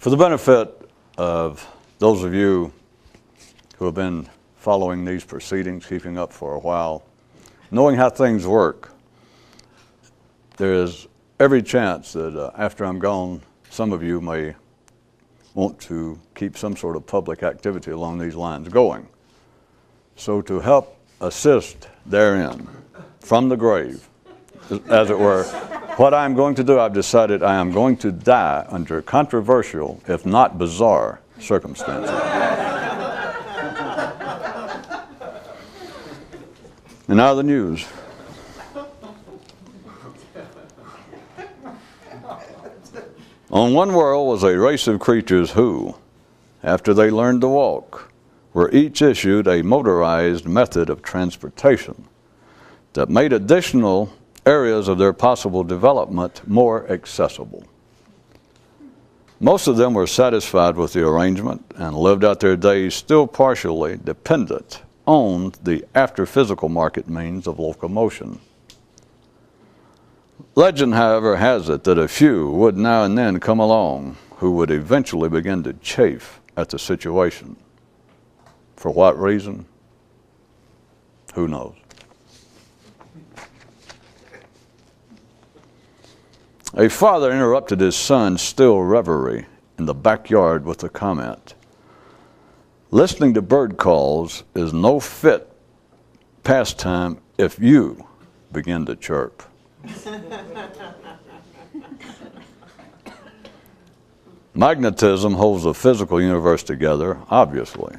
For the benefit of those of you who have been following these proceedings, keeping up for a while, knowing how things work, there is every chance that after I'm gone, some of you may want to keep some sort of public activity along these lines going. So to help assist therein, from the grave, as it were, what I'm going to do, I've decided I am going to die under controversial, if not bizarre, circumstances. And now the news. On one world was a race of creatures who, after they learned to walk, were each issued a motorized method of transportation that made additional areas of their possible development more accessible. Most of them were satisfied with the arrangement and lived out their days still partially dependent on the after-physical market means of locomotion. Legend, however, has it that a few would now and then come along who would eventually begin to chafe at the situation. For what reason? Who knows? A father interrupted his son's still reverie in the backyard with the comment, "Listening to bird calls is no fit pastime if you begin to chirp." Magnetism holds the physical universe together, obviously,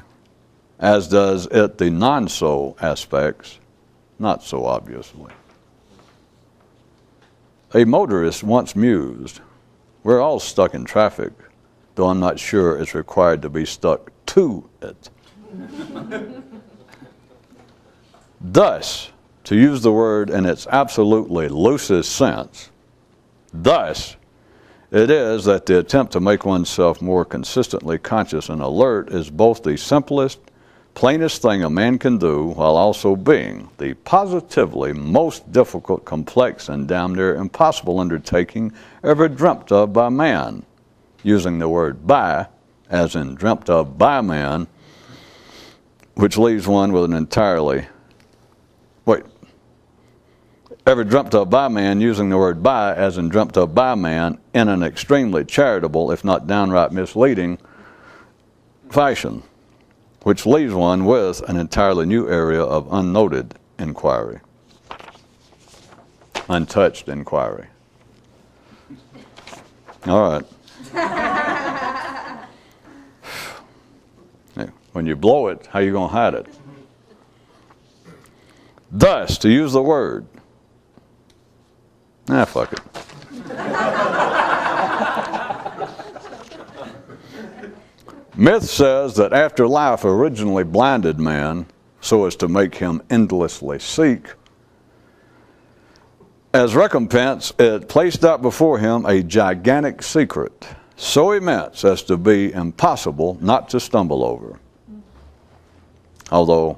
as does it the non-so aspects, not so obviously. A motorist once mused, "We're all stuck in traffic, though I'm not sure it's required to be stuck to it." Thus, to use the word in its absolutely loosest sense, thus it is that the attempt to make oneself more consistently conscious and alert is both the simplest, plainest thing a man can do, while also being the positively most difficult, complex, and damn near impossible undertaking ever dreamt of by man. Using the word by, as in dreamt of by man, which leaves one with an entirely, ever dreamt of by man, using the word by, as in dreamt of by man, in an extremely charitable, if not downright misleading, fashion, which leaves one with an entirely new area of unnoted inquiry, untouched inquiry. All right. When you blow it, how you going to hide it? Thus, to use the word, fuck it. Myth says that after life originally blinded man so as to make him endlessly seek, as recompense it placed out before him a gigantic secret, so immense as to be impossible not to stumble over. Although,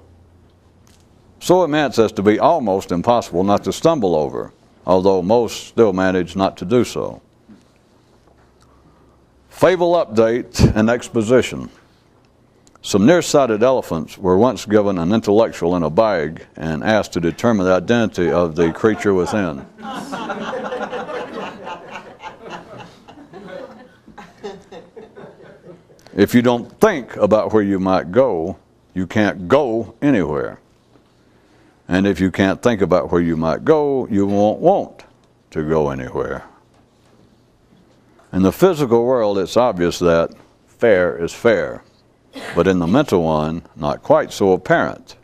so immense as to be almost impossible not to stumble over, although most still manage not to do so. Fable update and exposition. Some nearsighted elephants were once given an intellectual in a bag and asked to determine the identity of the creature within. If you don't think about where you might go, you can't go anywhere. And if you can't think about where you might go, you won't want to go anywhere. In the physical world, it's obvious that fair is fair, but in the mental one, not quite so apparent,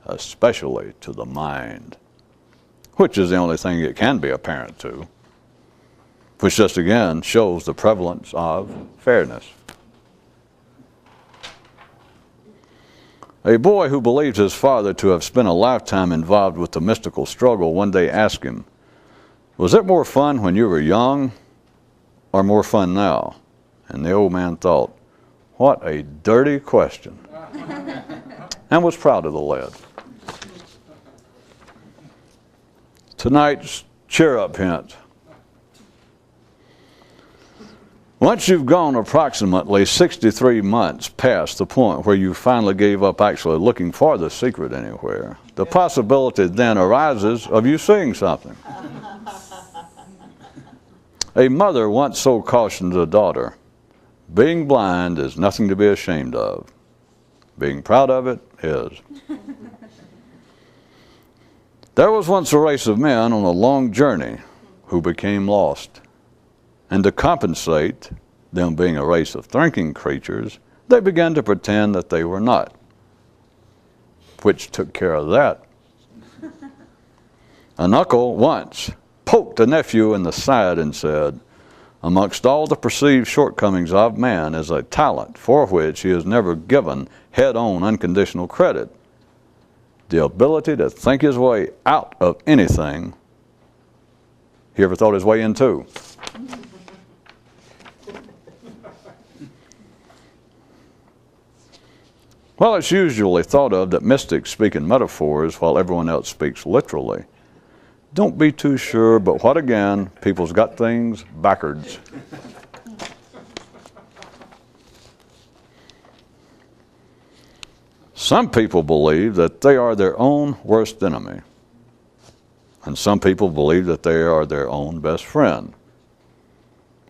especially to the mind, which is the only thing it can be apparent to, which just again shows the prevalence of fairness. A boy who believed his father to have spent a lifetime involved with the mystical struggle one day asked him, "Was it more fun when you were young or more fun now?" And the old man thought, "What a dirty question," and was proud of the lad. Tonight's cheer-up hint. Once you've gone approximately 63 months past the point where you finally gave up actually looking for the secret anywhere, the possibility then arises of you seeing something. A mother once so cautioned a daughter, "Being blind is nothing to be ashamed of. Being proud of it is." There was once a race of men on a long journey who became lost. And to compensate, them being a race of thinking creatures, they began to pretend that they were not. Which took care of that. An uncle once poked a nephew in the side and said, "Amongst all the perceived shortcomings of man is a talent for which he is never given head-on unconditional credit. The ability to think his way out of anything he ever thought his way into." Well, it's usually thought of that mystics speak in metaphors while everyone else speaks literally. Don't be too sure, but what again, people's got things backwards. Some people believe that they are their own worst enemy. And some people believe that they are their own best friend.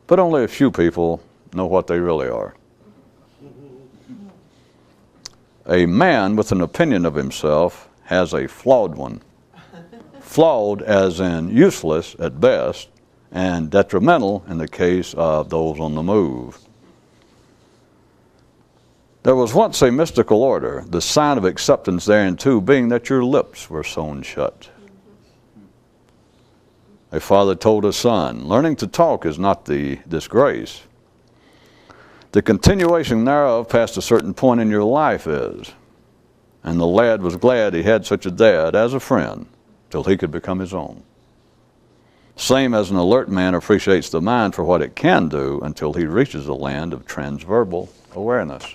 But only a few people know what they really are. A man with an opinion of himself has a flawed one. Flawed as in useless at best, and detrimental in the case of those on the move. There was once a mystical order, the sign of acceptance thereunto being that your lips were sewn shut. A father told his son, "Learning to talk is not the disgrace. The continuation thereof past a certain point in your life is." And the lad was glad he had such a dad as a friend till he could become his own. Same as an alert man appreciates the mind for what it can do until he reaches the land of transverbal awareness.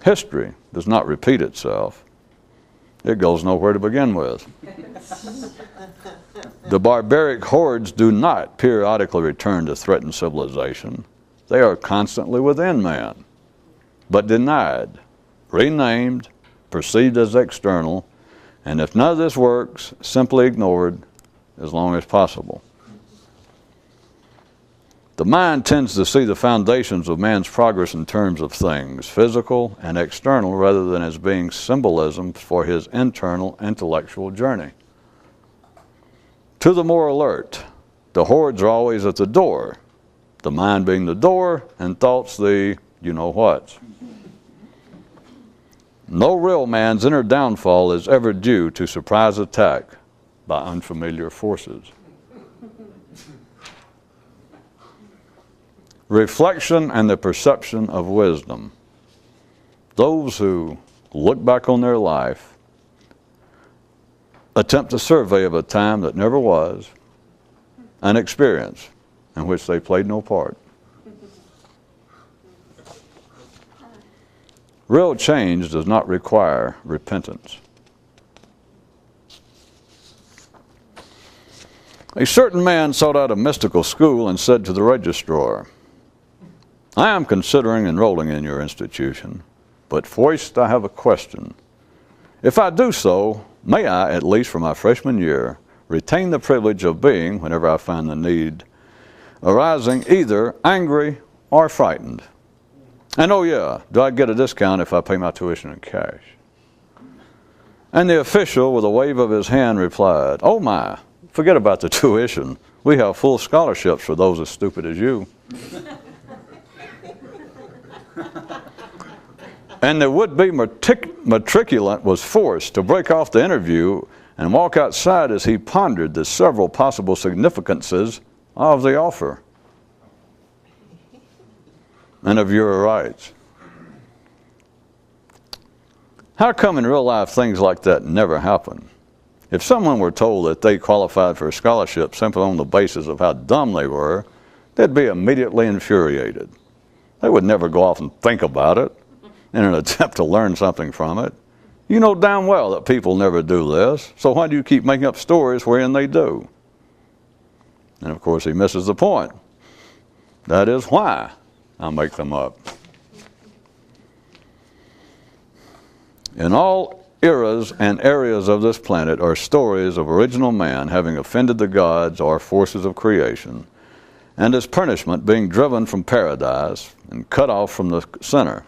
History does not repeat itself. It goes nowhere to begin with. The barbaric hordes do not periodically return to threaten civilization. They are constantly within man, but denied, renamed, perceived as external, and if none of this works, simply ignored as long as possible. The mind tends to see the foundations of man's progress in terms of things, physical and external, rather than as being symbolism for his internal intellectual journey. To the more alert, the hordes are always at the door, the mind being the door and thoughts the you-know-whats. No real man's inner downfall is ever due to surprise attack by unfamiliar forces. Reflection and the perception of wisdom. Those who look back on their life, attempt a survey of a time that never was, an experience in which they played no part. Real change does not require repentance. A certain man sought out a mystical school and said to the registrar, "I am considering enrolling in your institution, but first I have a question. If I do so, may I, at least for my freshman year, retain the privilege of being, whenever I find the need arising, either angry or frightened? And oh yeah, do I get a discount if I pay my tuition in cash?" And the official, with a wave of his hand, replied, "Oh my, forget about the tuition. We have full scholarships for those as stupid as you." And the would-be matriculant was forced to break off the interview and walk outside as he pondered the several possible significances of the offer. And the viewer writes, "How come in real life things like that never happen? If someone were told that they qualified for a scholarship simply on the basis of how dumb they were, they'd be immediately infuriated. They would never go off and think about it in an attempt to learn something from it. You know damn well that people never do this, so why do you keep making up stories wherein they do? And of course he misses the point. That is why I make them up. In all eras and areas of this planet are stories of original man having offended the gods or forces of creation, and his punishment being driven from paradise and cut off from the center.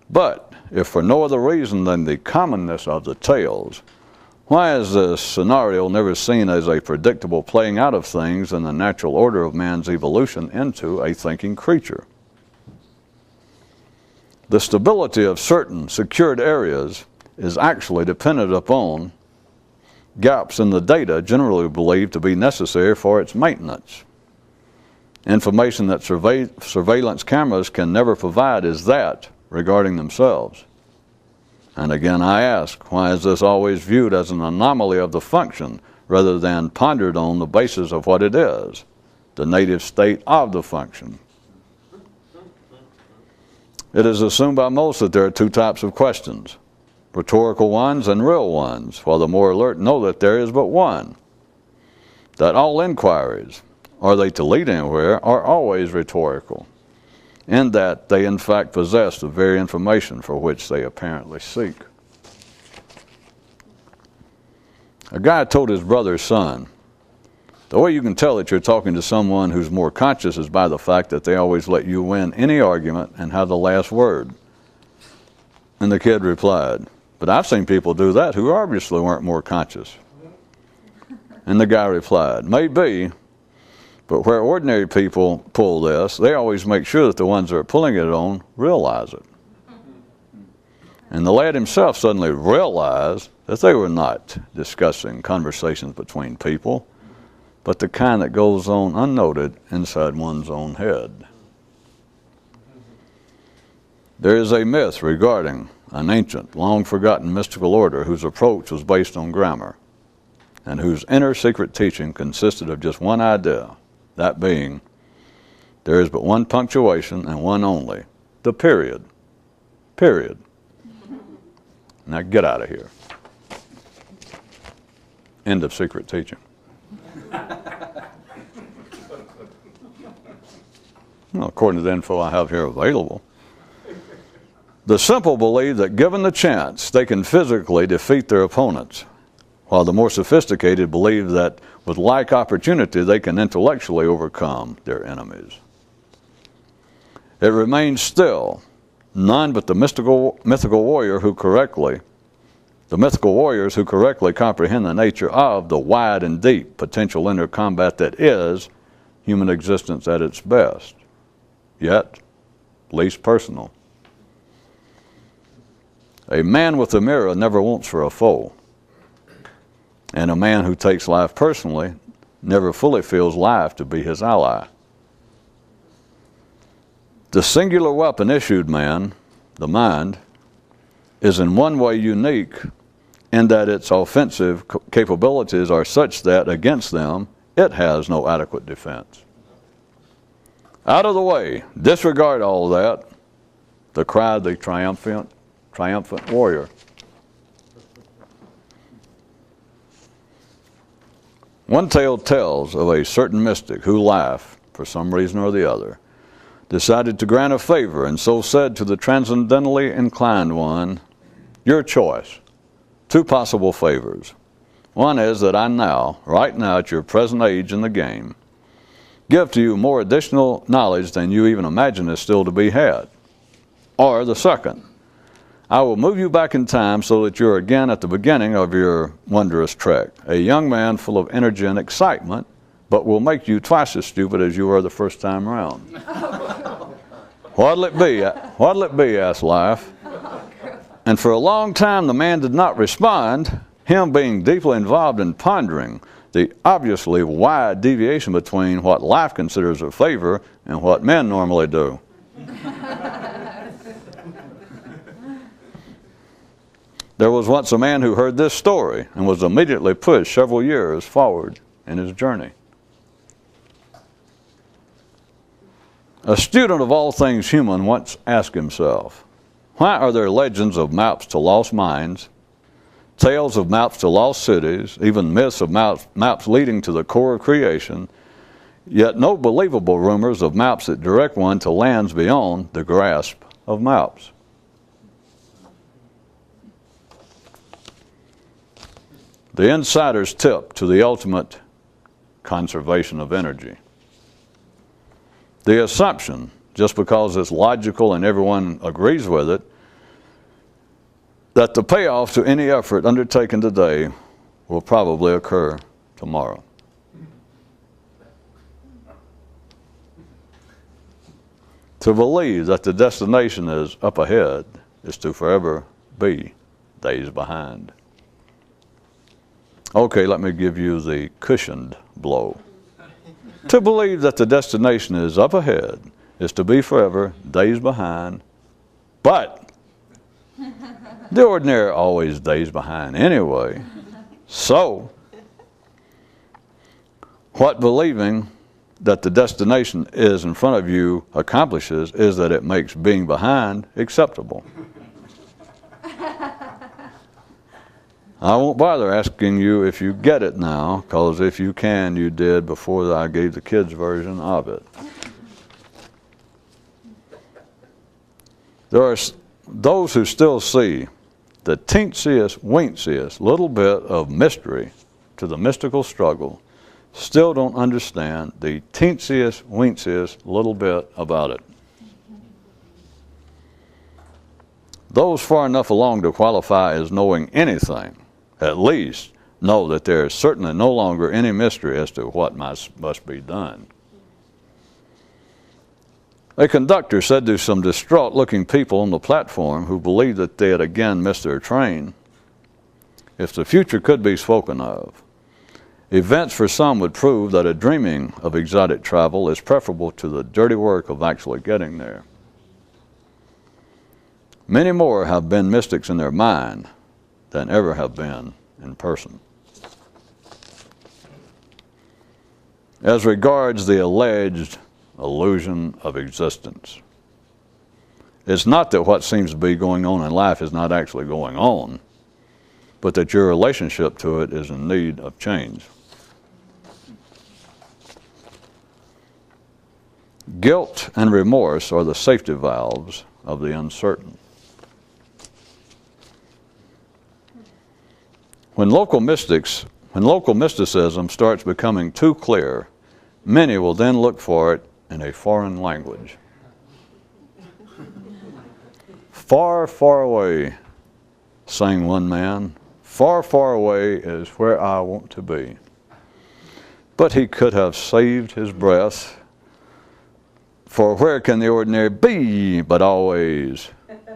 But if for no other reason than the commonness of the tales, why is this scenario never seen as a predictable playing out of things in the natural order of man's evolution into a thinking creature? The stability of certain secured areas is actually dependent upon gaps in the data generally believed to be necessary for its maintenance. Information that surveillance cameras can never provide is that regarding themselves. And again I ask, why is this always viewed as an anomaly of the function rather than pondered on the basis of what it is, the native state of the function? It is assumed by most that there are two types of questions, rhetorical ones and real ones, while the more alert know that there is but one. That all inquiries, are they to lead anywhere, are always rhetorical, in that they in fact possess the very information for which they apparently seek. A guy told his brother's son, the way you can tell that you're talking to someone who's more conscious is by the fact that they always let you win any argument and have the last word. And the kid replied, but I've seen people do that who obviously weren't more conscious. And the guy replied, maybe, but where ordinary people pull this, they always make sure that the ones that are pulling it on realize it. And the lad himself suddenly realized that they were not discussing conversations between people, but the kind that goes on unnoted inside one's own head. There is a myth regarding an ancient, long-forgotten mystical order whose approach was based on grammar, and whose inner secret teaching consisted of just one idea, that being, there is but one punctuation and one only, the period. Period. Now get out of here. End of secret teaching. Well, according to the info I have here available. The simple believe that given the chance, they can physically defeat their opponents, while the more sophisticated believe that with like opportunity, they can intellectually overcome their enemies. It remains still none but the mythical warriors who correctly comprehend the nature of the wide and deep potential inner combat that is human existence at its best, yet least personal. A man with a mirror never wants for a foe, and a man who takes life personally never fully feels life to be his ally. The singular weapon issued man, the mind, is in one way unique in that its offensive capabilities are such that against them it has no adequate defense. Out of the way, disregard all that, the cry of the triumphant warrior. One tale tells of a certain mystic who, life, for some reason or the other, decided to grant a favor and so said to the transcendentally inclined one, your choice, two possible favors. One is that I now, right now at your present age in the game, give to you more additional knowledge than you even imagine is still to be had. Or the second, I will move you back in time so that you're again at the beginning of your wondrous trek, a young man full of energy and excitement, but will make you twice as stupid as you were the first time around. What'll it be? What'll it be? Asked life. And for a long time the man did not respond, him being deeply involved in pondering the obviously wide deviation between what life considers a favor and what men normally do. There was once a man who heard this story and was immediately pushed several years forward in his journey. A student of all things human once asked himself, why are there legends of maps to lost mines, tales of maps to lost cities, even myths of maps leading to the core of creation, Yet no believable rumors of maps that direct one to lands beyond the grasp of maps. The insider's tip to the ultimate conservation of energy. The assumption, just because it's logical and everyone agrees with it, that the payoff to any effort undertaken today will probably occur tomorrow. To believe that the destination is up ahead is to forever be days behind. Okay, let me give you the cushioned blow. To believe that the destination is up ahead is to be forever days behind, but the ordinary are always days behind anyway. So, what believing that the destination is in front of you accomplishes is that it makes being behind acceptable. I won't bother asking you if you get it now, because if you can, you did before I gave the kids' version of it. There are those who still see the teensiest, weensiest little bit of mystery to the mystical struggle, still don't understand the teensiest, weensiest little bit about it. Those far enough along to qualify as knowing anything, at least know that there is certainly no longer any mystery as to what must be done. A conductor said to some distraught-looking people on the platform who believed that they had again missed their train, if the future could be spoken of, events for some would prove that a dreaming of exotic travel is preferable to the dirty work of actually getting there. Many more have been mystics in their mind than ever have been in person. As regards the alleged illusion of existence, it's not that what seems to be going on in life is not actually going on, but that your relationship to it is in need of change. Guilt and remorse are the safety valves of the uncertain. When local mysticism starts becoming too clear, many will then look for it in a foreign language. Far, far away, sang one man, far, far away is where I want to be. But he could have saved his breath, for where can the ordinary be but always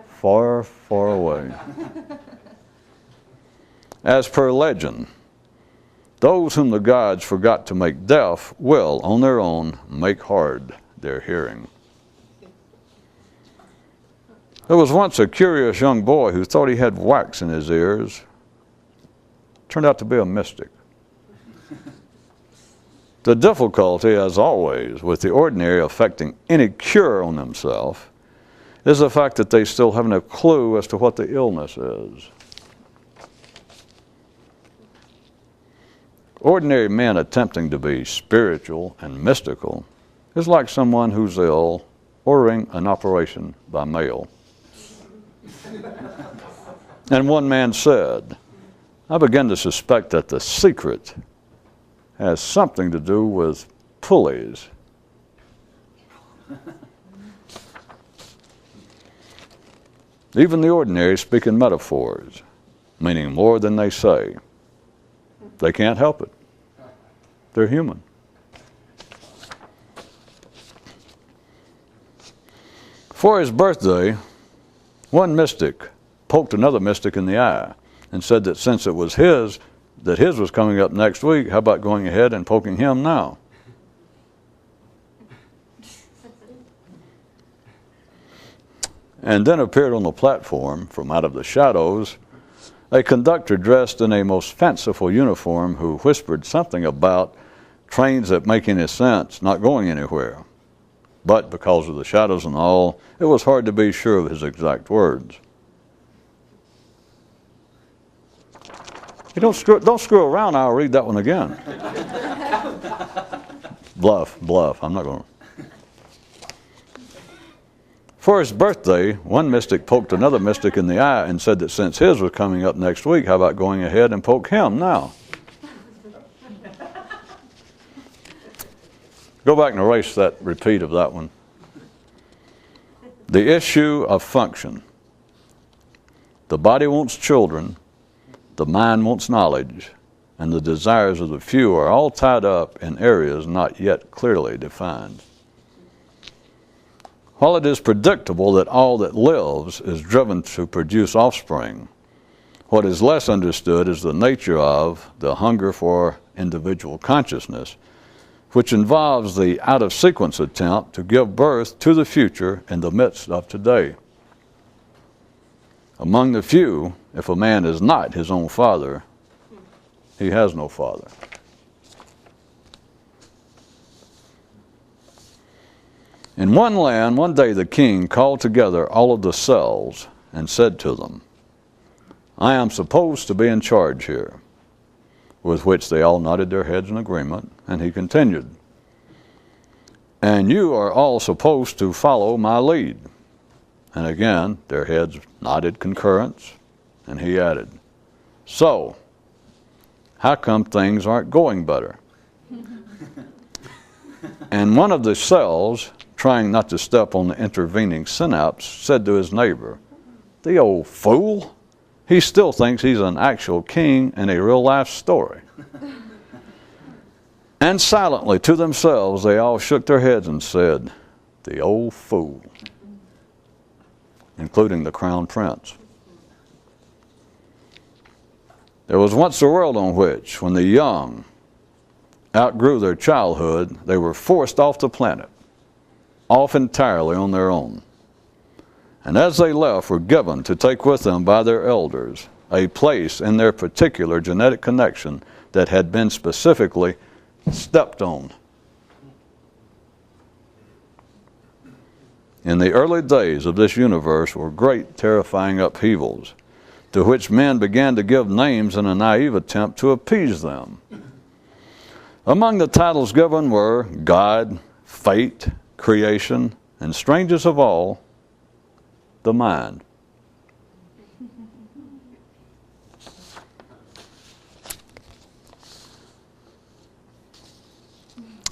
far, far away? As per legend, those whom the gods forgot to make deaf will, on their own, make hard their hearing. There was once a curious young boy who thought he had wax in his ears. Turned out to be a mystic. The difficulty, as always, with the ordinary affecting any cure on themselves is the fact that they still haven't a clue as to what the illness is. Ordinary men attempting to be spiritual and mystical is like someone who's ill ordering an operation by mail. And one man said, I begin to suspect that the secret has something to do with pulleys. Even the ordinary speak in metaphors, meaning more than they say. They can't help it. They're human. For his birthday, one mystic poked another mystic in the eye and said that since it was his was coming up next week, how about going ahead and poking him now? And then appeared on the platform from out of the shadows a conductor dressed in a most fanciful uniform who whispered something about trains that make any sense not going anywhere. But because of the shadows and all, it was hard to be sure of his exact words. You don't screw around, I'll read that one again. Bluff. I'm not going to. For his birthday, one mystic poked another mystic in the eye and said that since his was coming up next week, how about going ahead and poke him now? Go back and erase that repeat of that one. The issue of function. The body wants children, the mind wants knowledge, and the desires of the few are all tied up in areas not yet clearly defined. While it is predictable that all that lives is driven to produce offspring, what is less understood is the nature of the hunger for individual consciousness, which involves the out-of-sequence attempt to give birth to the future in the midst of today. Among the few, if a man is not his own father, he has no father. In one land, one day the king called together all of the cells and said to them, I am supposed to be in charge here. With which they all nodded their heads in agreement, and he continued, and you are all supposed to follow my lead. And again, their heads nodded concurrence, and he added, so, how come things aren't going better? And one of the cells, trying not to step on the intervening synapse, said to his neighbor, the old fool, he still thinks he's an actual king in a real-life story. And silently to themselves they all shook their heads and said, the old fool, including the crown prince. There was once a world on which, when the young outgrew their childhood, they were forced off the planet, off entirely on their own. And as they left, were given to take with them by their elders a place in their particular genetic connection that had been specifically stepped on. In the early days of this universe were great terrifying upheavals, to which men began to give names in a naive attempt to appease them. Among the titles given were God, Fate, Creation, and strangest of all, the mind.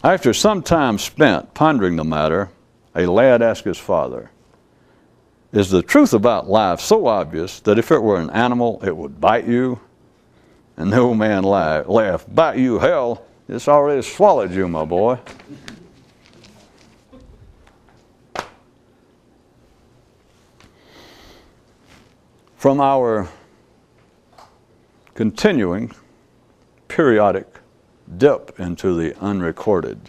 After some time spent pondering the matter, a lad asked his father, is the truth about life so obvious that if it were an animal, it would bite you? And the old man laughed, bite you, hell, it's already swallowed you, my boy. From our continuing periodic dip into the unrecorded,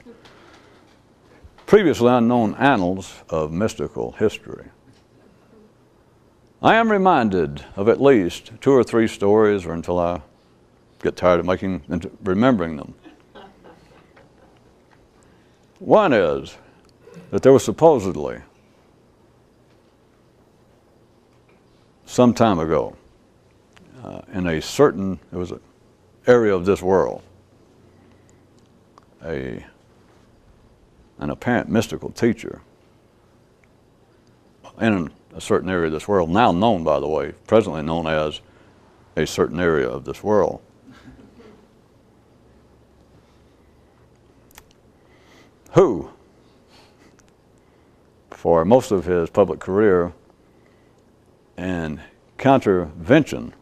previously unknown annals of mystical history, I am reminded of at least 2 or 3 stories, or until I get tired of remembering them. One is that there was supposedly, some time ago, in a certain, it was an area of this world, an apparent mystical teacher in a certain area of this world, now known, by the way, presently known as a certain area of this world, who, for most of his public career and countervention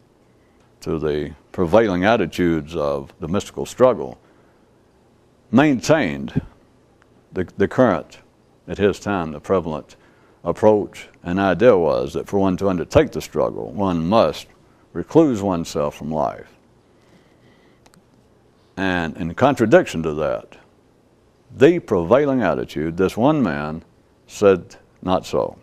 to the prevailing attitudes of the mystical struggle, maintained the current, at his time, the prevalent approach and idea was that for one to undertake the struggle, one must recluse oneself from life. And in contradiction to that, the prevailing attitude, this one man said not so.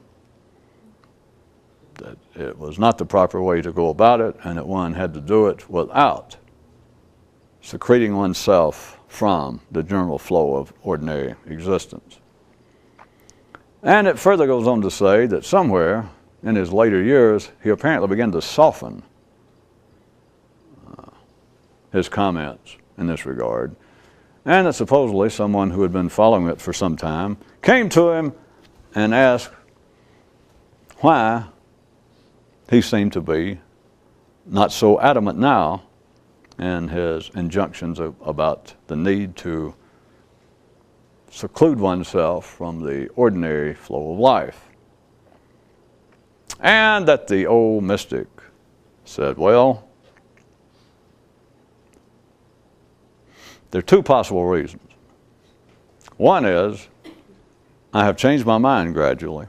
That it was not the proper way to go about it, and that one had to do it without secreting oneself from the general flow of ordinary existence. And it further goes on to say that somewhere in his later years, he apparently began to soften his comments in this regard, and that supposedly someone who had been following it for some time came to him and asked why he seemed to be not so adamant now in his injunctions about the need to seclude oneself from the ordinary flow of life. And that the old mystic said, well, there are two possible reasons. One is, I have changed my mind gradually.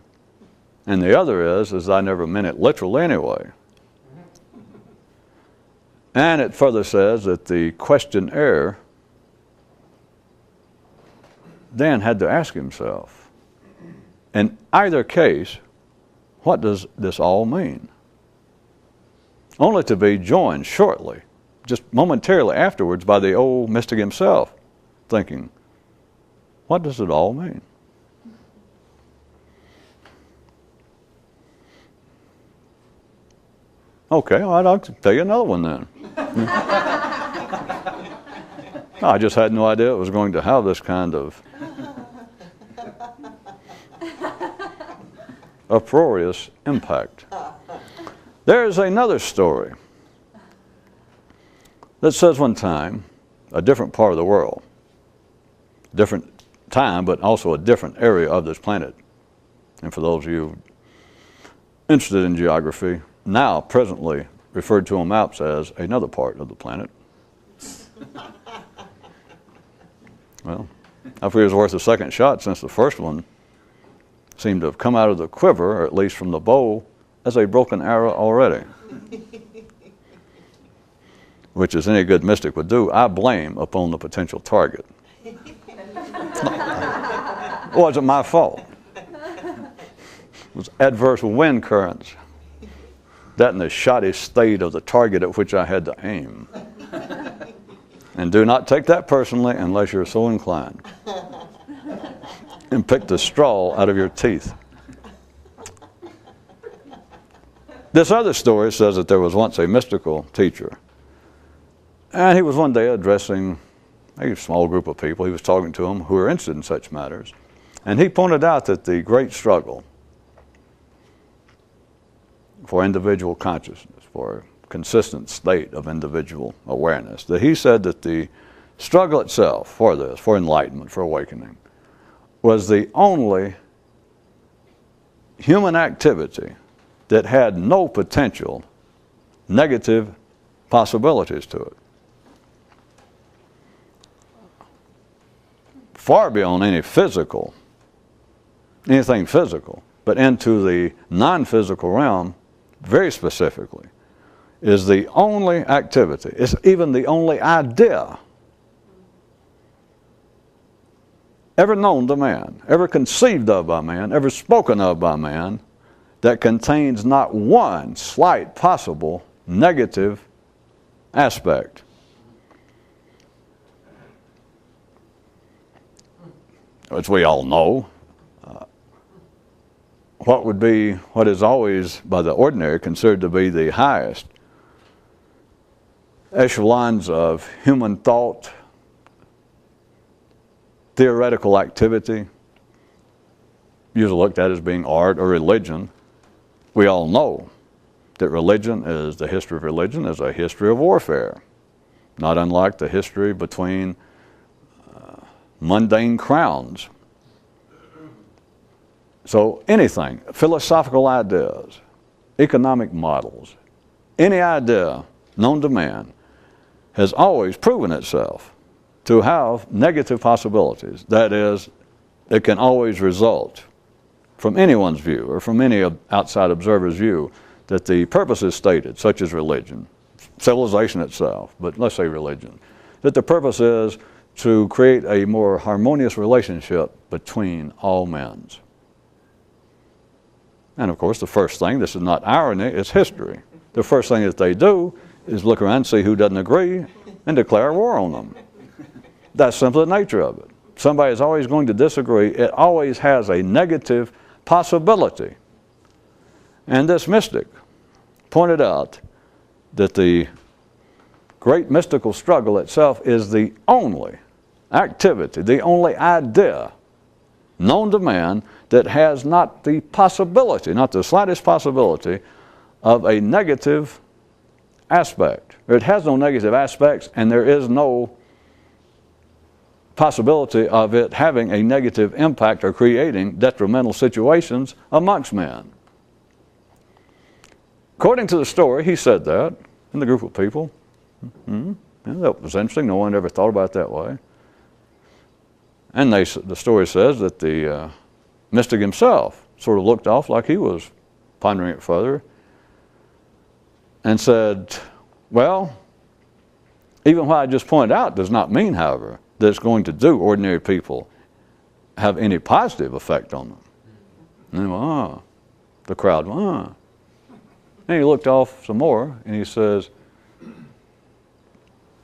And the other is I never meant it literally anyway. And it further says that the questionnaire then had to ask himself, in either case, what does this all mean? Only to be joined shortly, just momentarily afterwards, by the old mystic himself, thinking, what does it all mean? Okay, all right, I'll tell you another one then. I just had no idea it was going to have this kind of uproarious impact. There's another story that says one time, a different part of the world, different time, but also a different area of this planet. And for those of you interested in geography, now presently referred to on maps as another part of the planet. Well, I figure it's worth a second shot since the first one seemed to have come out of the quiver, or at least from the bow, as a broken arrow already. Which, as any good mystic would do, I blame upon the potential target. It wasn't my fault. It was adverse wind currents. That and the shoddy state of the target at which I had to aim. And do not take that personally unless you're so inclined. And pick the straw out of your teeth. This other story says that there was once a mystical teacher. And he was one day addressing a small group of people. He was talking to them who were interested in such matters. And he pointed out that the great struggle for individual consciousness, for a consistent state of individual awareness, that he said that the struggle itself for this, for enlightenment, for awakening, was the only human activity that had no potential negative possibilities to it. Far beyond anything physical, but into the non-physical realm, very specifically, is the only activity, it's even the only idea ever known to man, ever conceived of by man, ever spoken of by man, that contains not one slight possible negative aspect. As we all know, what is always by the ordinary considered to be the highest echelons of human thought, theoretical activity, usually looked at as being art or religion. We all know that the history of religion is a history of warfare, not unlike the history between mundane crowns. So anything, philosophical ideas, economic models, any idea known to man has always proven itself to have negative possibilities. That is, it can always result from anyone's view or from any outside observer's view that the purpose is stated, such as religion, civilization itself, but let's say religion, that the purpose is to create a more harmonious relationship between all men. And of course, the first thing, this is not irony, it's history. The first thing that they do is look around and see who doesn't agree and declare war on them. That's simply the nature of it. Somebody is always going to disagree. It always has a negative possibility. And this mystic pointed out that the great mystical struggle itself is the only activity, the only idea known to man that has not the possibility, not the slightest possibility, of a negative aspect. It has no negative aspects, and there is no possibility of it having a negative impact or creating detrimental situations amongst men. According to the story, he said that in the group of people. Mm-hmm. Yeah, that was interesting. No one ever thought about it that way. And the story says that the mystic himself sort of looked off like he was pondering it further and said, well, even what I just pointed out does not mean, however, that it's going to do ordinary people have any positive effect on them. And they went, the crowd went, And he looked off some more and he says,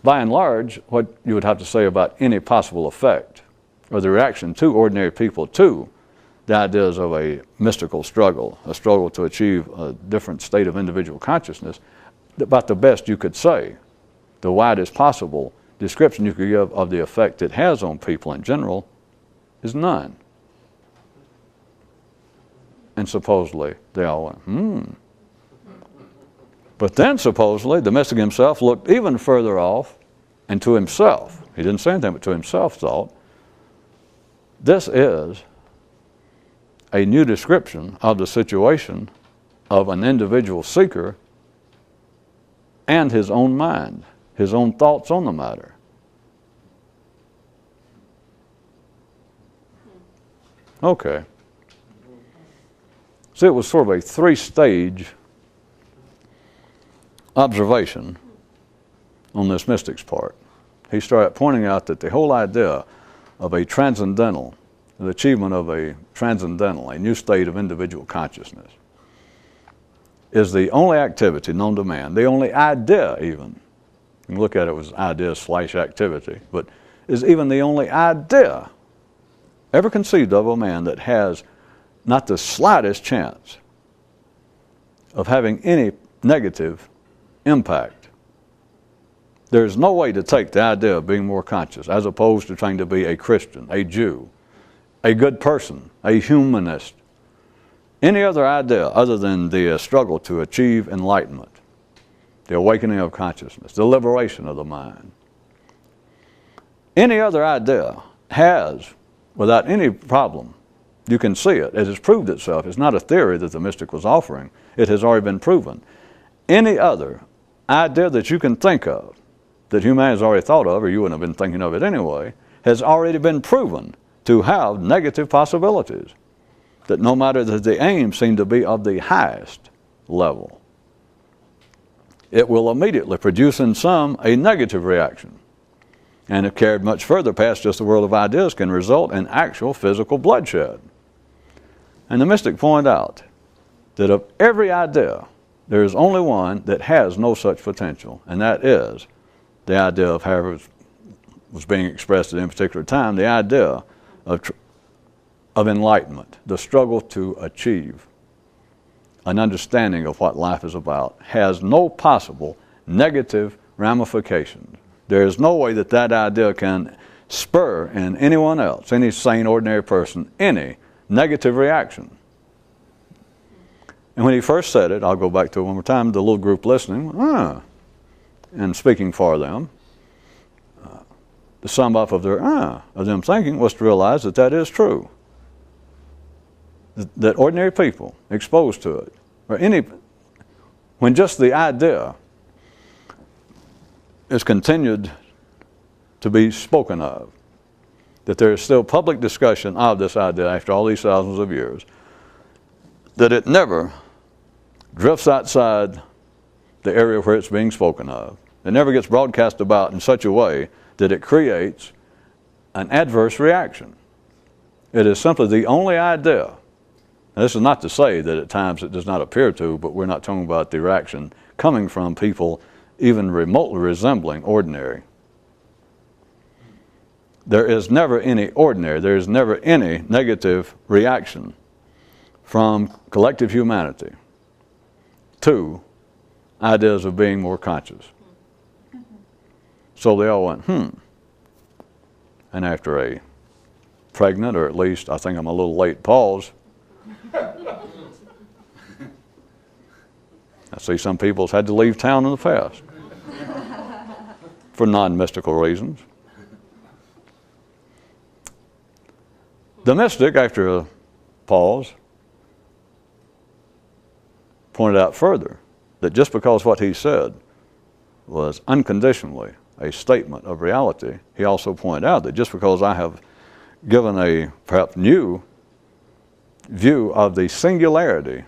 by and large, what you would have to say about any possible effect or the reaction to ordinary people to the ideas of a mystical struggle, a struggle to achieve a different state of individual consciousness, about the best you could say, the widest possible description you could give of the effect it has on people in general is none. And supposedly they all went, But then supposedly the mystic himself looked even further off and to himself. He didn't say anything, but to himself thought, this is a new description of the situation of an individual seeker and his own mind, his own thoughts on the matter. Okay. So it was sort of a three-stage observation on this mystic's part. He started pointing out that the whole idea of a transcendental, the achievement of a transcendental, a new state of individual consciousness, is the only activity known to man, the only idea even. You can look at it as idea/activity, but is even the only idea ever conceived of a man that has not the slightest chance of having any negative impact. There's no way to take the idea of being more conscious as opposed to trying to be a Christian, a Jew, a good person, a humanist, any other idea other than the struggle to achieve enlightenment, the awakening of consciousness, the liberation of the mind. Any other idea has, without any problem, you can see it. It has proved itself. It's not a theory that the mystic was offering. It has already been proven. Any other idea that you can think of, that humanity has already thought of, or you wouldn't have been thinking of it anyway, has already been proven to have negative possibilities, that no matter that the aims seem to be of the highest level, it will immediately produce in some a negative reaction. And if carried much further past just the world of ideas, can result in actual physical bloodshed. And the mystic pointed out that of every idea, there is only one that has no such potential, and that is the idea of however it was being expressed at any particular time, the idea of enlightenment, the struggle to achieve an understanding of what life is about, has no possible negative ramifications. There is no way that that idea can spur in anyone else, any sane, ordinary person, any negative reaction. And when he first said it, I'll go back to it one more time, the little group listening, and speaking for them, the sum up of their of them thinking was to realize that that is true. That ordinary people exposed to it, or when just the idea is continued to be spoken of, that there is still public discussion of this idea after all these thousands of years, that it never drifts outside the area where it's being spoken of. It never gets broadcast about in such a way that it creates an adverse reaction. It is simply the only idea. And this is not to say that at times it does not appear to, but we're not talking about the reaction coming from people even remotely resembling ordinary. There is never any ordinary, there is never any negative reaction from collective humanity to ideas of being more conscious. So they all went, And And after a pregnant, or at least I think I'm a little late, pause, I see some people's had to leave town in the past for non-mystical reasons. The mystic, after a pause, pointed out further that just because what he said was unconditionally a statement of reality, he also pointed out that just because I have given a perhaps new view of the singularity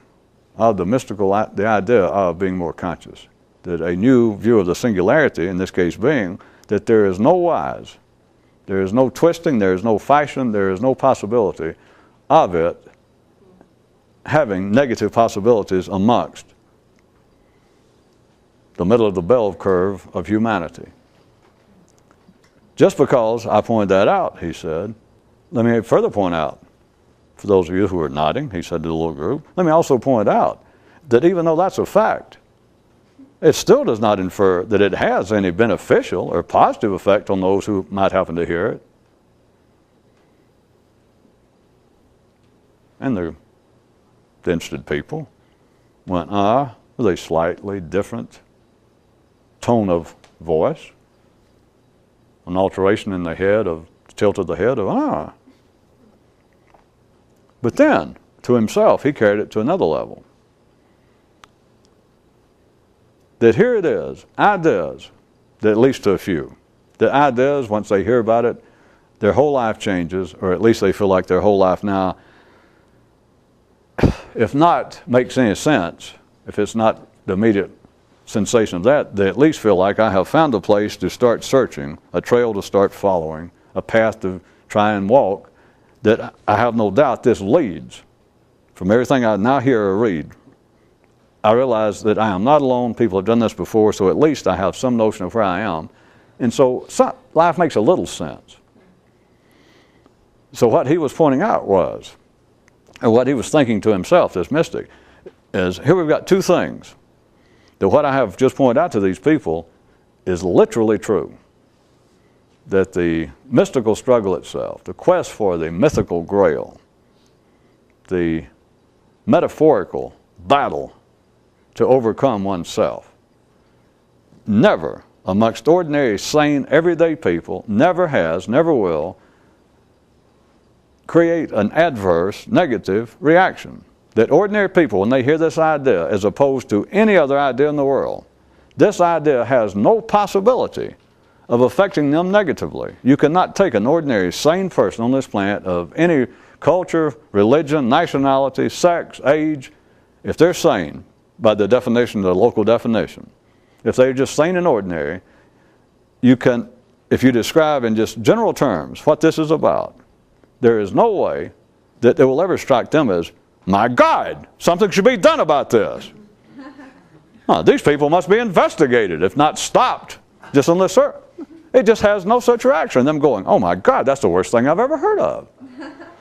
of the mystical, the idea of being more conscious, that a new view of the singularity, in this case being that there is no wise, there is no twisting, there is no fashion, there is no possibility of it having negative possibilities amongst the middle of the bell curve of humanity. Just because I pointed that out, he said, let me further point out, for those of you who are nodding, he said to the little group, let me also point out that even though that's a fact, it still does not infer that it has any beneficial or positive effect on those who might happen to hear it. And the interested people went, with a slightly different tone of voice, an alteration in the head of, tilt of the head of, But then, to himself, he carried it to another level. That here it is, ideas, that at least to a few, that ideas, once they hear about it, their whole life changes, or at least they feel like their whole life now, if not makes any sense, if it's not the immediate sensation of that, they at least feel like I have found a place to start searching, a trail to start following, a path to try and walk, that I have no doubt this leads. From everything I now hear or read, I realize that I am not alone. People have done this before, so at least I have some notion of where I am. And so life makes a little sense. So what he was pointing out was, or what he was thinking to himself, this mystic, is here we've got two things. That what I have just pointed out to these people is literally true. That the mystical struggle itself, the quest for the mythical grail, the metaphorical battle to overcome oneself, never amongst ordinary, sane, everyday people, never has, never will, create an adverse, negative reaction. That ordinary people, when they hear this idea, as opposed to any other idea in the world, this idea has no possibility of affecting them negatively. You cannot take an ordinary, sane person on this planet of any culture, religion, nationality, sex, age, if they're sane, by the definition, the local definition, if they're just sane and ordinary, you can, if you describe in just general terms what this is about, there is no way that it will ever strike them as, my God, something should be done about this. These people must be investigated, if not stopped, just on this earth. It just has no such reaction. Them going, oh my God, that's the worst thing I've ever heard of.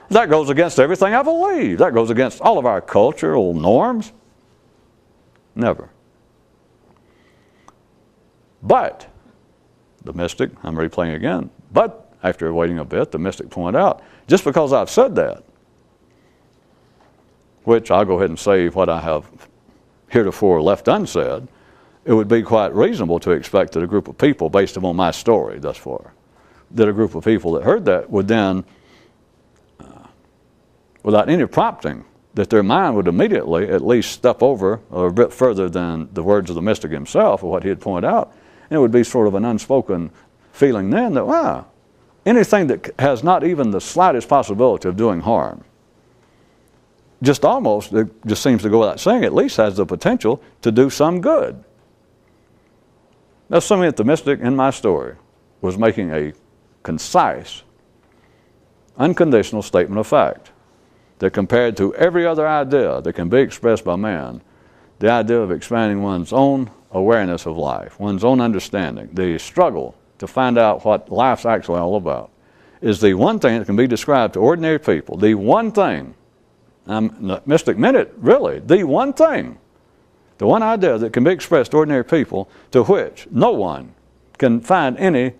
That goes against everything I believe. That goes against all of our cultural norms. Never. But, the mystic, I'm replaying again, but after waiting a bit, the mystic pointed out, just because I've said that, which I'll go ahead and say what I have heretofore left unsaid, it would be quite reasonable to expect that a group of people, based upon my story thus far, that a group of people that heard that would then, without any prompting, that their mind would immediately at least step over or a bit further than the words of the mystic himself or what he had pointed out, and it would be sort of an unspoken feeling then that, wow, anything that has not even the slightest possibility of doing harm, just almost, it just seems to go without saying, at least has the potential to do some good. That's something that the mystic in my story was making a concise, unconditional statement of fact. That compared to every other idea that can be expressed by man, the idea of expanding one's own awareness of life, one's own understanding, the struggle to find out what life's actually all about, is the one thing that can be described to ordinary people, the one thing, the mystic meant it really, the one thing, the one idea that can be expressed to ordinary people to which no one can find any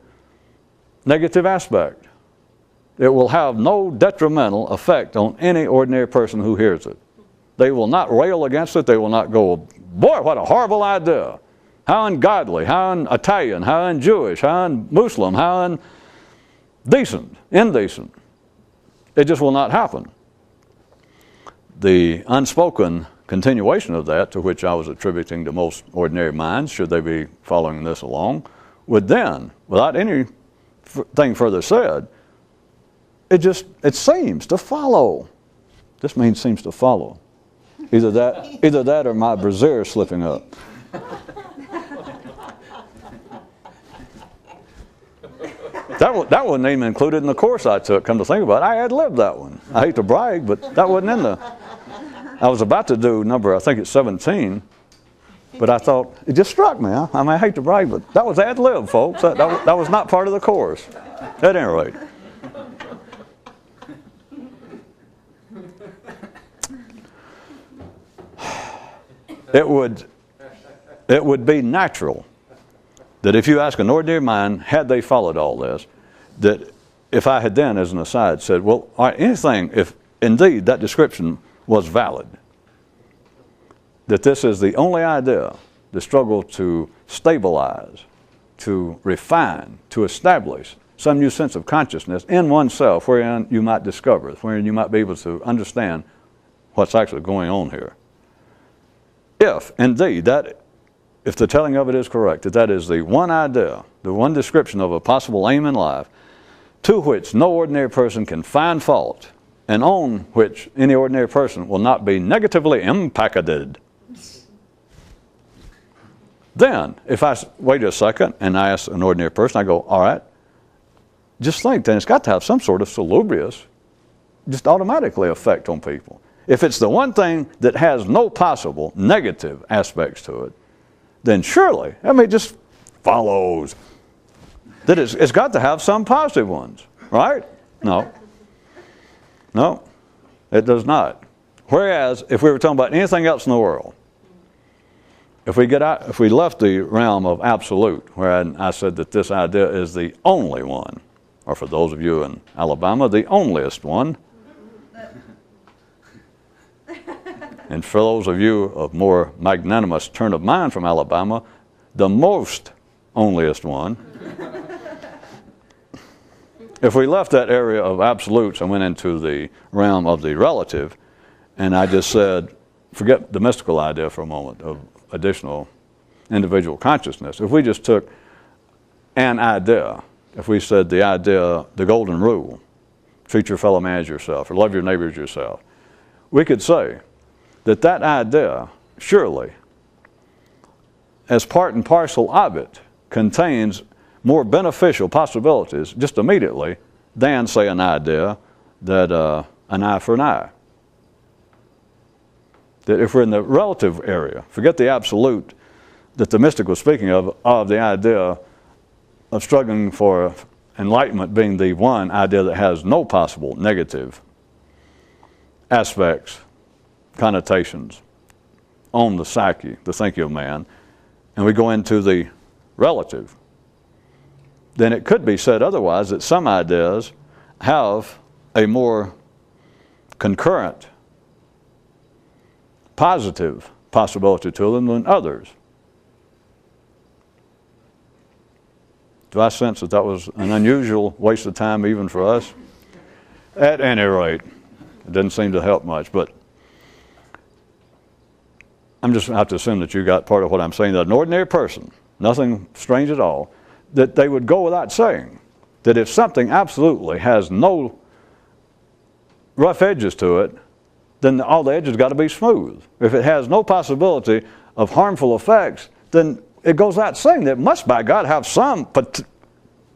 negative aspect it will have no detrimental effect on any ordinary person who hears it. They will not rail against it. They will not go, boy, what a horrible idea. How ungodly, how un-Italian, how un-Jewish, how un-Muslim, how indecent. It just will not happen. The unspoken continuation of that, to which I was attributing to most ordinary minds, should they be following this along, would then, without anything further said, it seems to follow. This means seems to follow. Either that or my brassiere slipping up. That wasn't even included in the course I took, come to think about it. I ad-libbed that one. I hate to brag, but that wasn't in the... I was about to do number, I think it's 17, but I thought, it just struck me. I mean, I hate to brag, but that was ad-lib, folks. That was not part of the course, at any rate. It would be natural that if you ask an ordinary mind, had they followed all this, that if I had then, as an aside, said, well, all right, anything, if indeed that description was valid, that this is the only idea, the struggle to stabilize, to refine, to establish some new sense of consciousness in oneself, wherein you might discover, wherein you might be able to understand what's actually going on here. If indeed if the telling of it is correct, that is the one idea, the one description of a possible aim in life, to which no ordinary person can find fault, and on which any ordinary person will not be negatively impacted, then if I wait a second and I ask an ordinary person, I go, all right, just think, then it's got to have some sort of salubrious, just automatically effect on people. If it's the one thing that has no possible negative aspects to it, then surely, it just follows that it's got to have some positive ones, right? No, it does not. Whereas, if we were talking about anything else in the world, if we left the realm of absolute, where I said that this idea is the only one, or for those of you in Alabama, the onlyest one, and for those of you of more magnanimous turn of mind from Alabama, the most onlyest one. If we left that area of absolutes and went into the realm of the relative, and I just said, forget the mystical idea for a moment of additional individual consciousness. If we just took an idea, if we said the idea, the golden rule, treat your fellow man as yourself, or love your neighbor as yourself, we could say that idea, surely, as part and parcel of it, contains more beneficial possibilities just immediately than, say, an idea that an eye for an eye. That if we're in the relative area, forget the absolute that the mystic was speaking of the idea of struggling for enlightenment being the one idea that has no possible negative aspects, connotations on the psyche, the thinking of man, and we go into the relative, then it could be said otherwise that some ideas have a more concurrent, positive possibility to them than others. Do I sense that was an unusual waste of time even for us? At any rate, it didn't seem to help much, but I'm just going to have to assume that you got part of what I'm saying, that an ordinary person, nothing strange at all, that they would go without saying that if something absolutely has no rough edges to it, then all the edges got to be smooth. If it has no possibility of harmful effects, then it goes without saying that it must, by God, have some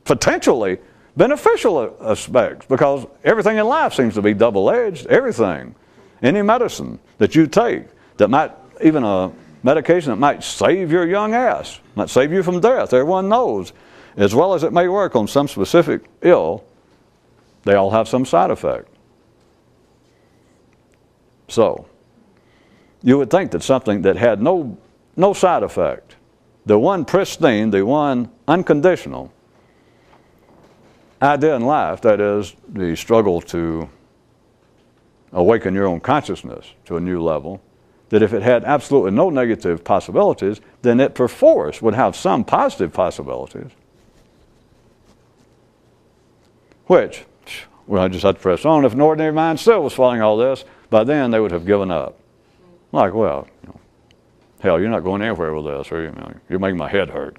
potentially beneficial aspects, because everything in life seems to be double-edged. Everything. Any medicine that you take that might, even a medication that might save your young ass, might save you from death, everyone knows, as well as it may work on some specific ill, they all have some side effect. So, you would think that something that had no side effect, the one pristine, the one unconditional, idea in life, that is, the struggle to awaken your own consciousness to a new level, that if it had absolutely no negative possibilities, then it perforce would have some positive possibilities. Which, well, I just had to press on. If an ordinary mind still was following all this, by then they would have given up. Like, well, hell, you're not going anywhere with this, or you're making my head hurt.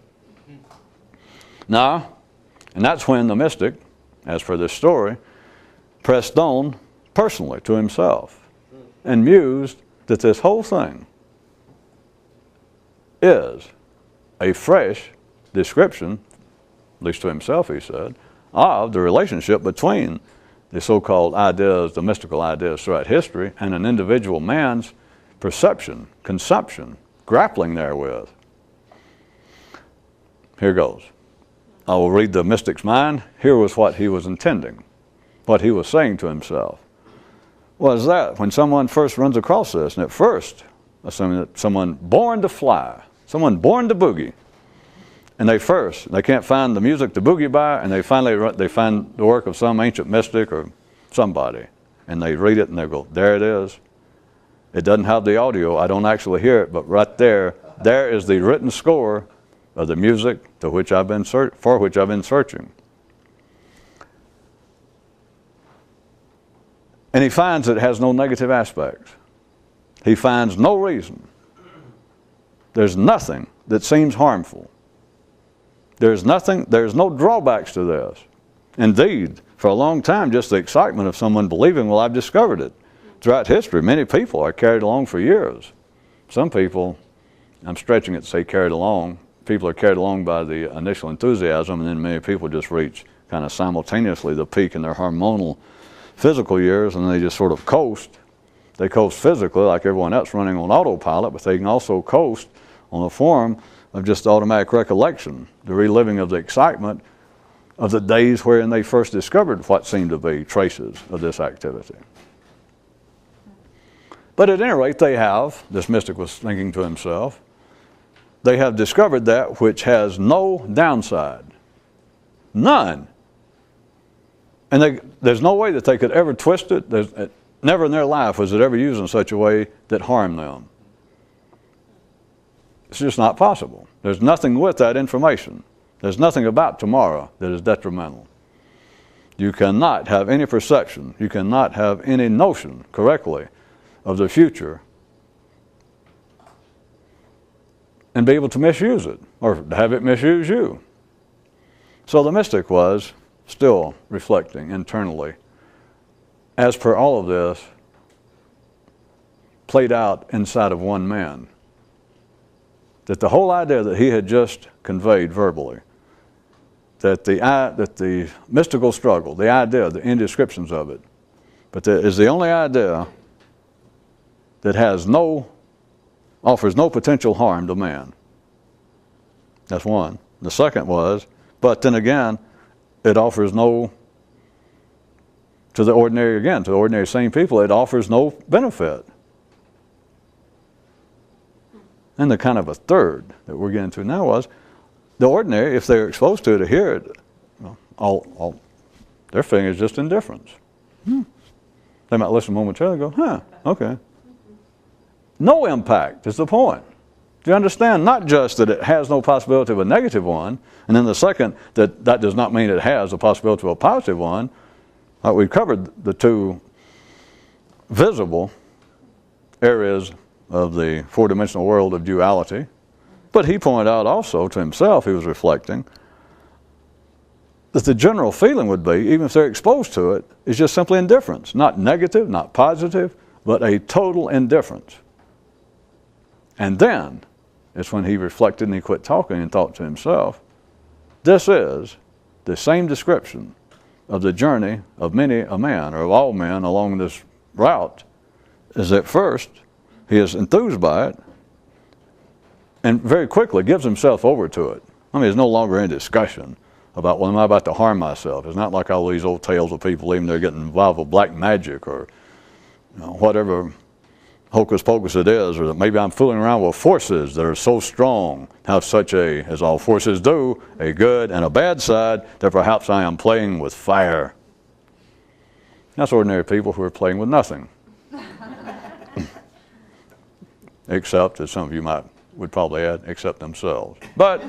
No, and that's when the mystic, as per this story, pressed on personally to himself and mused that this whole thing is a fresh description, at least to himself he said, of the relationship between the so-called ideas, the mystical ideas throughout history, and an individual man's perception, conception, grappling therewith. Here goes. I will read the mystic's mind. Here was what he was intending, what he was saying to himself. Was that when someone first runs across this, and at first, assuming that someone born to fly, someone born to boogie, and they can't find the music to boogie by, and they find the work of some ancient mystic or somebody, and they read it and they go, there it is. It doesn't have the audio. I don't actually hear it, but right there is the written score of the music for which I've been searching. And he finds that it has no negative aspects. He finds no reason. There's nothing that seems harmful. There's no drawbacks to this. Indeed, for a long time, just the excitement of someone believing, well, I've discovered it. Throughout history, many people are carried along for years. Some people, I'm stretching it to say carried along, people are carried along by the initial enthusiasm, and then many people just reach kind of simultaneously the peak in their hormonal physical years, and they just sort of coast. They coast physically like everyone else running on autopilot, but they can also coast on the form of just automatic recollection, the reliving of the excitement of the days wherein they first discovered what seemed to be traces of this activity. But at any rate, this mystic was thinking to himself, they have discovered that which has no downside. None. And there's no way that they could ever twist it. Never in their life was it ever used in such a way that harmed them. It's just not possible. There's nothing with that information. There's nothing about tomorrow that is detrimental. You cannot have any perception. You cannot have any notion correctly of the future and be able to misuse it or have it misuse you. So the mystic was still reflecting internally. As per all of this, played out inside of one man. That the whole idea that he had just conveyed verbally, that the mystical struggle, the idea, the indescriptions of it, but that is the only idea that offers no potential harm to man. That's one. The second was, but then again, it offers to the ordinary sane people, it offers no benefit. And the kind of a third that we're getting to now was, the ordinary, if they're exposed to it or hear it, all their feeling is just indifference. They might listen momentarily and go, okay. No impact is the point. Do you understand? Not just that it has no possibility of a negative one, and then the second, that does not mean it has a possibility of a positive one. We've covered the two visible areas of the four-dimensional world of duality. But he pointed out also to himself, he was reflecting, that the general feeling would be, even if they're exposed to it, is just simply indifference. Not negative, not positive, but a total indifference. And then, it's when he reflected and he quit talking and thought to himself, this is the same description of the journey of many a man, or of all men along this route, is at first he is enthused by it and very quickly gives himself over to it. I mean, there's no longer any discussion about, well, am I about to harm myself? It's not like all these old tales of people even they're getting involved with black magic or whatever hocus pocus it is, or that maybe I'm fooling around with forces that are so strong, have such a, as all forces do, a good and a bad side, that perhaps I am playing with fire. That's ordinary people who are playing with nothing. Except, as some of you would probably add, except themselves. But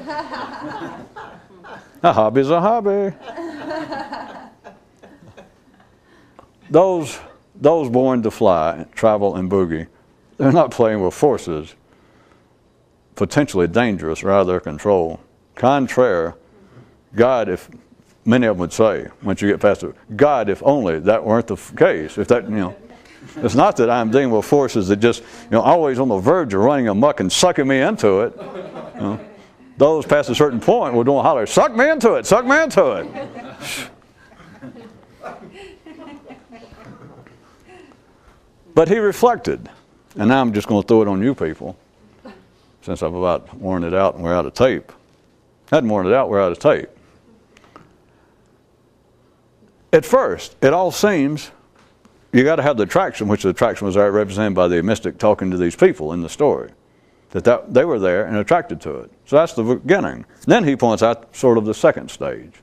a hobby's a hobby. Those born to fly, travel, and boogie, they're not playing with forces potentially dangerous or out of their control. Contraire, God, if many of them would say, once you get past it, God, if only that weren't the case. If that, it's not that I'm dealing with forces that just, always on the verge of running amok and sucking me into it. Those past a certain point will don't holler, suck me into it, suck me into it. But he reflected, and now I'm just going to throw it on you people, since I've about worn it out and we're out of tape. I hadn't worn it out, we're out of tape. At first, it all seems, you got to have the attraction, which the attraction was represented by the mystic talking to these people in the story, that they were there and attracted to it. So that's the beginning. Then he points out sort of the second stage.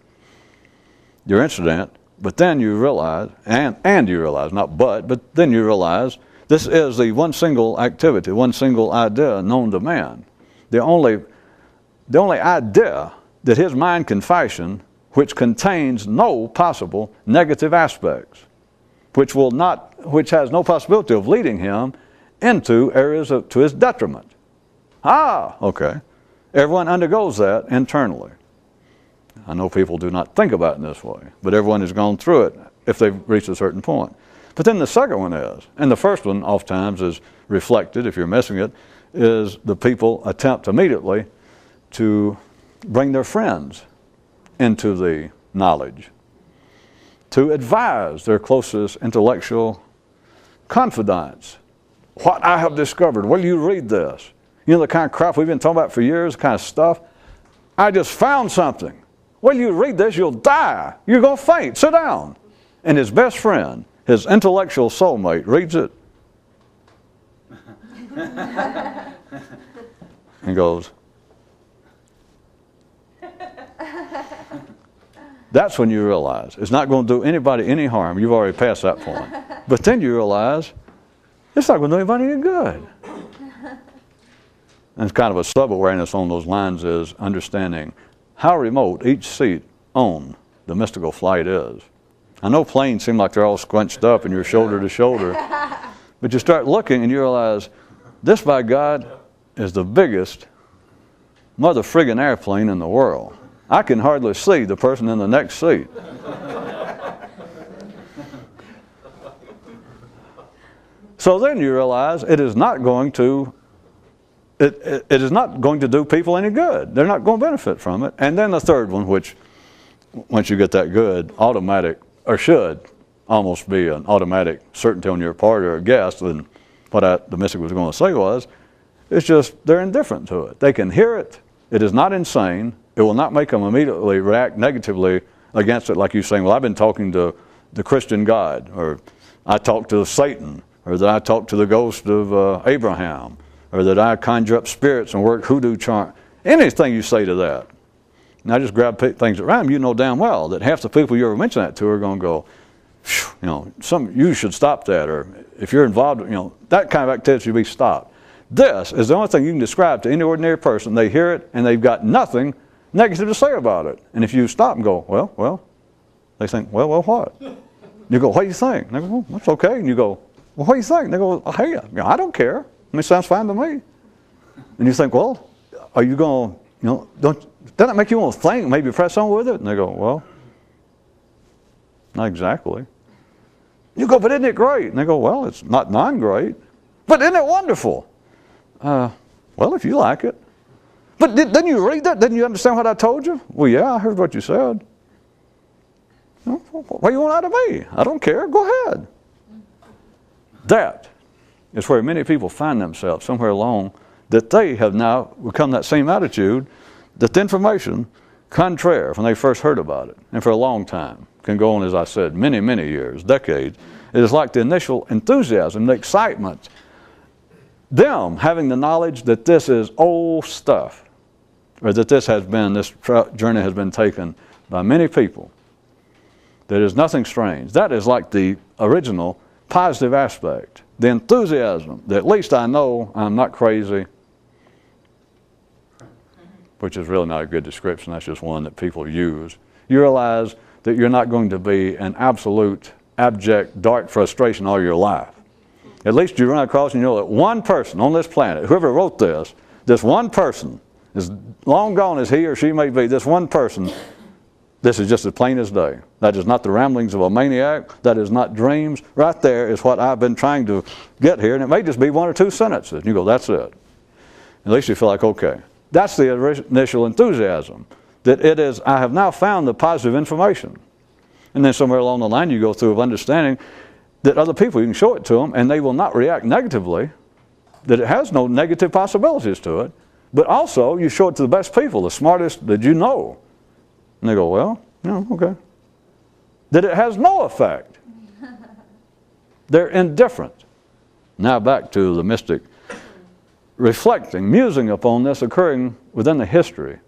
Your incident. But then you realize, and you realize, not but then you realize this is the one single activity, one single idea known to man. The only idea that his mind can fashion which contains no possible negative aspects, which has no possibility of leading him into areas to his detriment. Okay. Everyone undergoes that internally. I know people do not think about it in this way, but everyone has gone through it if they've reached a certain point. But then the second one is, and the first one oftentimes is reflected, if you're missing it, is the people attempt immediately to bring their friends into the knowledge, to advise their closest intellectual confidants. What I have discovered, will you read this? The kind of crap we've been talking about for years, the kind of stuff. I just found something. Well, you read this, you'll die. You're going to faint. Sit down. And his best friend, his intellectual soulmate, reads it. And goes, that's when you realize it's not going to do anybody any harm. You've already passed that point. But then you realize it's not going to do anybody any good. And it's kind of a sub-awareness on those lines is understanding how remote each seat on the mystical flight is. I know planes seem like they're all scrunched up and you're shoulder to shoulder, but you start looking and you realize this, by God, is the biggest mother friggin' airplane in the world. I can hardly see the person in the next seat. So then you realize it is not going to It is not going to do people any good. They're not going to benefit from it. And then the third one, which once you get that good, automatic, or should almost be an automatic certainty on your part or a guess, and what the mystic was going to say was, it's just they're indifferent to it. They can hear it. It is not insane. It will not make them immediately react negatively against it, like you saying, well, I've been talking to the Christian God, or I talked to Satan, or that I talked to the ghost of Abraham, or that I conjure up spirits and work hoodoo charm. Anything you say to that. And I just grab things around you know damn well that half the people you ever mention that to are going to go, you should stop that. Or if you're involved, that kind of activity should be stopped. This is the only thing you can describe to any ordinary person. They hear it and they've got nothing negative to say about it. And if you stop and go, well, they think, well, what? You go, what do you think? And they go, well, that's okay. And you go, well, what do you think? And they go, well, hey, I don't care. It sounds fine to me. And you think, well, are you going to, doesn't it make you want to think, maybe press on with it? And they go, well, not exactly. You go, but isn't it great? And they go, well, it's not non-great. But isn't it wonderful? Well, if you like it. But didn't you read that? Didn't you understand what I told you? Well, yeah, I heard what you said. What do you want out of me? I don't care. Go ahead. That is where many people find themselves somewhere along, that they have now become that same attitude, that the information, contrary when they first heard about it, and for a long time, can go on, as I said, many, many years, decades. It is like the initial enthusiasm, the excitement, them having the knowledge that this is old stuff, or that this journey has been taken by many people, there is nothing strange. That is like the original positive aspect. The enthusiasm that at least I know I'm not crazy, which is really not a good description. That's just one that people use. You realize that you're not going to be an absolute, abject, dark frustration all your life. At least you run across and you know that one person on this planet, whoever wrote this one person, as long gone as he or she may be, this one person, this is just as plain as day. That is not the ramblings of a maniac. That is not dreams. Right there is what I've been trying to get here, and it may just be one or two sentences. And you go, that's it. At least you feel like, okay. That's the initial enthusiasm. That it is, I have now found the positive information. And then somewhere along the line you go through of understanding that other people, you can show it to them, and they will not react negatively, that it has no negative possibilities to it. But also, you show it to the best people, the smartest that you know. And they go, well, yeah, okay. That it has no effect. They're indifferent. Now back to the mystic reflecting, musing upon this occurring within the history,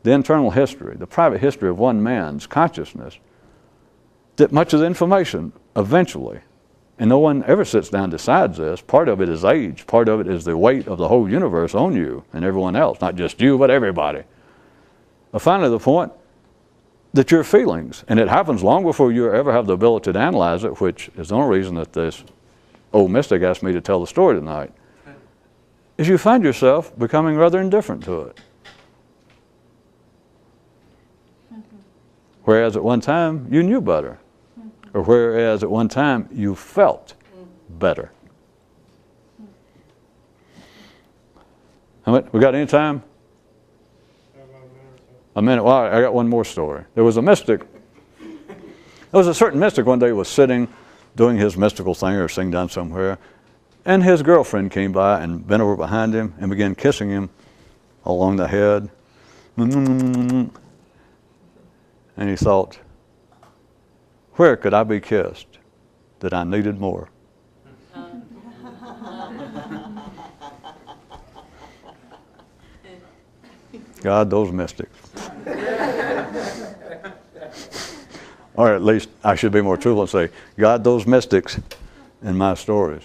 the internal history, the private history of one man's consciousness, that much of the information eventually, and no one ever sits down and decides this, part of it is age, part of it is the weight of the whole universe on you and everyone else, not just you, but everybody. But finally the point that your feelings, and it happens long before you ever have the ability to analyze it, which is the only reason that this old mystic asked me to tell the story tonight, is you find yourself becoming rather indifferent to it. Whereas at one time you knew better. Or whereas at one time you felt better. We got any time? A minute. Well, I got one more story. There was a mystic. There was a certain mystic one day who was sitting doing his mystical thing or sitting down somewhere, and his girlfriend came by and bent over behind him and began kissing him along the head. And he thought, where could I be kissed that I needed more? God, those mystics. Or at least I should be more truthful and say, God, those mystics in my stories.